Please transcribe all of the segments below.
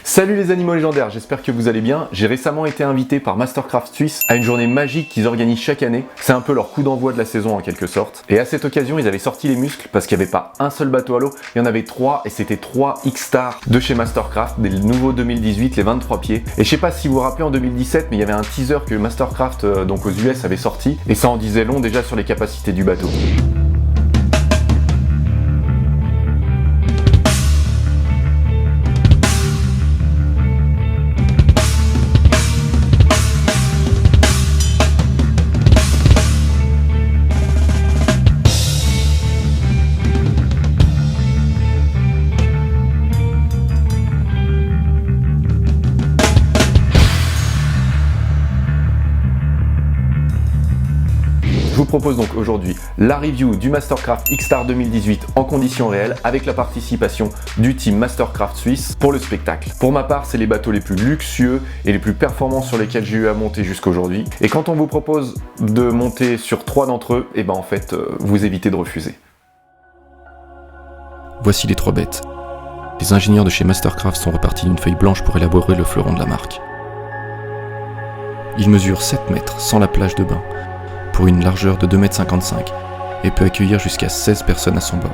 Salut les animaux légendaires, j'espère que vous allez bien. J'ai récemment été invité par Mastercraft Suisse à une journée magique qu'ils organisent chaque année. C'est un peu leur coup d'envoi de la saison en quelque sorte. Et à cette occasion, ils avaient sorti les muscles parce qu'il n'y avait pas un seul bateau à l'eau, il y en avait 3 et c'était 3 X-Star de chez Mastercraft, des nouveaux 2018, les 23 pieds. Et je sais pas si vous vous rappelez en 2017, mais il y avait un teaser que Mastercraft donc aux US avait sorti et ça en disait long déjà sur les capacités du bateau. Je vous propose donc aujourd'hui la review du Mastercraft X-Star 2018 en conditions réelles avec la participation du team Mastercraft Suisse pour le spectacle. Pour ma part, c'est les bateaux les plus luxueux et les plus performants sur lesquels j'ai eu à monter jusqu'à aujourd'hui. Et quand on vous propose de monter sur 3 d'entre eux, et ben en fait, vous évitez de refuser. Voici les 3 bêtes. Les ingénieurs de chez Mastercraft sont repartis d'une feuille blanche pour élaborer le fleuron de la marque. Il mesure 7 mètres sans la plage de bain, pour une largeur de 2,55 m et peut accueillir jusqu'à 16 personnes à son bord.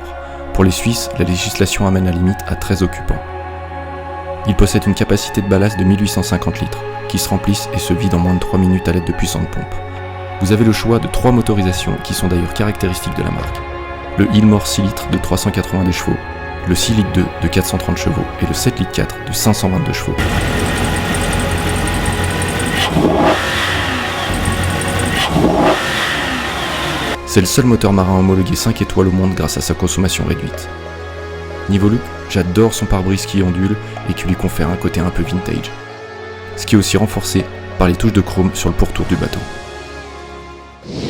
Pour les Suisses, la législation amène la limite à 13 occupants. Il possède une capacité de ballast de 1850 litres, qui se remplissent et se vident en moins de 3 minutes à l'aide de puissantes pompes. Vous avez le choix de 3 motorisations qui sont d'ailleurs caractéristiques de la marque. Le Ilmor 6 litres de 382 chevaux, le 6 litres 2 de 430 chevaux et le 7 litres 4 de 522 chevaux. C'est le seul moteur marin homologué 5 étoiles au monde grâce à sa consommation réduite. Niveau look, j'adore son pare-brise qui ondule et qui lui confère un côté un peu vintage. Ce qui est aussi renforcé par les touches de chrome sur le pourtour du bateau.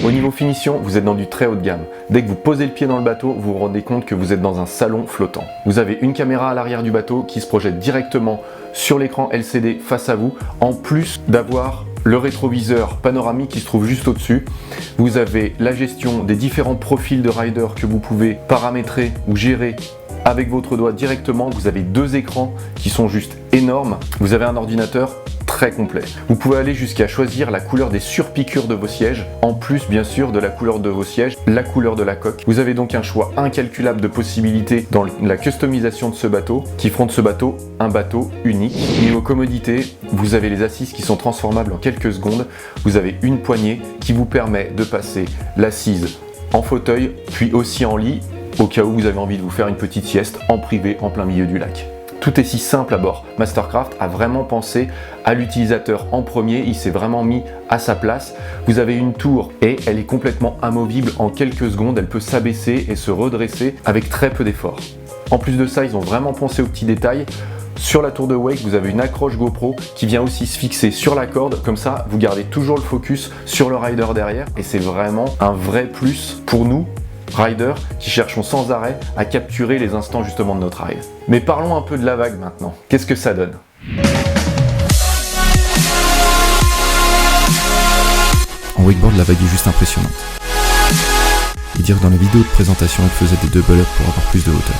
Au niveau finition, vous êtes dans du très haut de gamme. Dès que vous posez le pied dans le bateau, vous vous rendez compte que vous êtes dans un salon flottant. Vous avez une caméra à l'arrière du bateau qui se projette directement sur l'écran LCD face à vous, en plus d'avoir le rétroviseur panoramique qui se trouve juste au-dessus. Vous avez la gestion des différents profils de rider que vous pouvez paramétrer ou gérer avec votre doigt directement. Vous avez 2 écrans qui sont juste énormes. Vous avez un ordinateur très complet. Vous pouvez aller jusqu'à choisir la couleur des surpiqûres de vos sièges, en plus bien sûr de la couleur de vos sièges, la couleur de la coque. Vous avez donc un choix incalculable de possibilités dans la customisation de ce bateau, qui font de ce bateau un bateau unique. Niveau commodité, vous avez les assises qui sont transformables en quelques secondes. Vous avez une poignée qui vous permet de passer l'assise en fauteuil, puis aussi en lit, au cas où vous avez envie de vous faire une petite sieste en privé en plein milieu du lac. Tout est si simple à bord. Mastercraft a vraiment pensé à l'utilisateur en premier, il s'est vraiment mis à sa place. Vous avez une tour et elle est complètement amovible en quelques secondes, elle peut s'abaisser et se redresser avec très peu d'effort. En plus de ça, ils ont vraiment pensé aux petits détails. Sur la tour de wake, vous avez une accroche GoPro qui vient aussi se fixer sur la corde, comme ça vous gardez toujours le focus sur le rider derrière et c'est vraiment un vrai plus pour nous riders qui cherchons sans arrêt à capturer les instants justement de notre ride. Mais parlons un peu de la vague maintenant. Qu'est-ce que ça donne ? En wakeboard, la vague est juste impressionnante. Et dire que dans la vidéo de présentation, elle faisait des double up pour avoir plus de hauteur.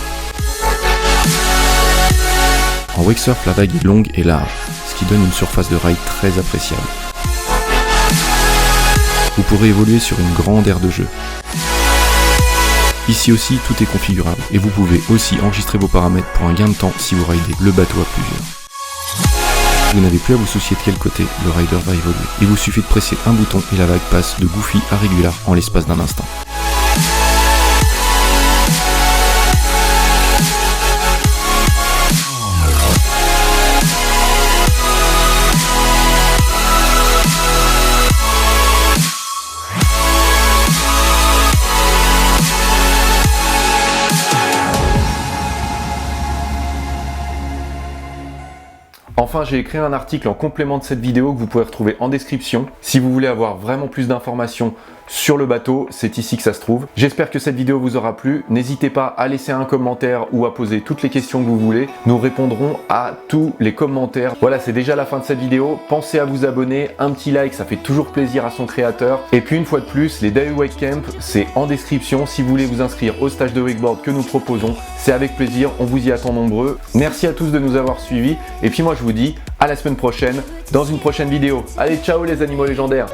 En wakesurf, la vague est longue et large, ce qui donne une surface de ride très appréciable. Vous pourrez évoluer sur une grande aire de jeu. Ici aussi, tout est configurable et vous pouvez aussi enregistrer vos paramètres pour un gain de temps si vous ridez le bateau à plusieurs. Vous n'avez plus à vous soucier de quel côté le rider va évoluer. Il vous suffit de presser un bouton et la vague passe de goofy à régular en l'espace d'un instant. Enfin, j'ai écrit un article en complément de cette vidéo que vous pouvez retrouver en description. Si vous voulez avoir vraiment plus d'informations sur le bateau, c'est ici que ça se trouve. J'espère que cette vidéo vous aura plu. N'hésitez pas à laisser un commentaire ou à poser toutes les questions que vous voulez. Nous répondrons à tous les commentaires. Voilà, c'est déjà la fin de cette vidéo. Pensez à vous abonner, un petit like, ça fait toujours plaisir à son créateur. Et puis une fois de plus, les Day Wake Camp, c'est en description. Si vous voulez vous inscrire au stage de wakeboard que nous proposons, c'est avec plaisir, on vous y attend nombreux. Merci à tous de nous avoir suivis. Et puis moi je vous dis à la semaine prochaine dans une prochaine vidéo. Allez, ciao les animaux légendaires!